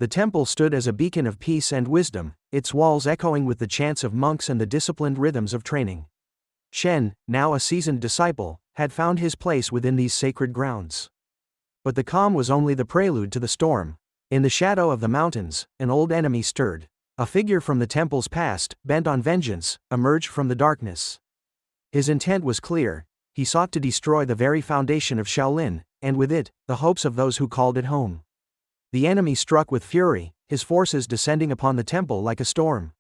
The temple stood as a beacon of peace and wisdom, its walls echoing with the chants of monks and the disciplined rhythms of training. Shen, now a seasoned disciple, had found his place within these sacred grounds. But the calm was only the prelude to the storm. In the shadow of the mountains, an old enemy stirred. A figure from the temple's past, bent on vengeance, emerged from the darkness. His intent was clear. He sought to destroy the very foundation of Shaolin, and with it, the hopes of those who called it home. The enemy struck with fury, his forces descending upon the temple like a storm.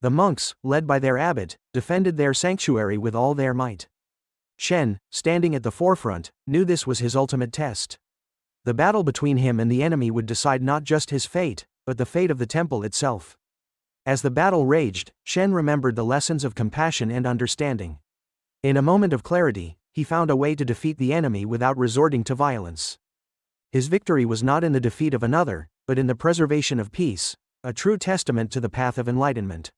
The monks, led by their abbot, defended their sanctuary with all their might. Shen, standing at the forefront, knew this was his ultimate test. The battle between him and the enemy would decide not just his fate, but the fate of the temple itself. As the battle raged, Shen remembered the lessons of compassion and understanding. In a moment of clarity, he found a way to defeat the enemy without resorting to violence. His victory was not in the defeat of another, but in the preservation of peace, a true testament to the path of enlightenment.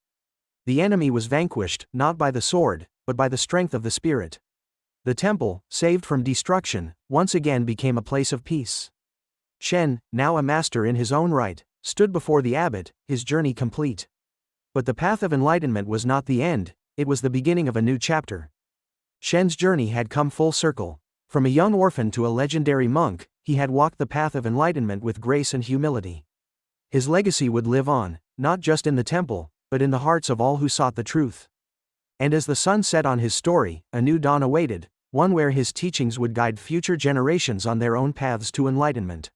The enemy was vanquished, not by the sword, but by the strength of the spirit. The temple, saved from destruction, once again became a place of peace. Shen, now a master in his own right, stood before the abbot, his journey complete. But the path of enlightenment was not the end, it was the beginning of a new chapter. Shen's journey had come full circle. From a young orphan to a legendary monk, he had walked the path of enlightenment with grace and humility. His legacy would live on, not just in the temple, but in the hearts of all who sought the truth. And as the sun set on his story, a new dawn awaited, one where his teachings would guide future generations on their own paths to enlightenment.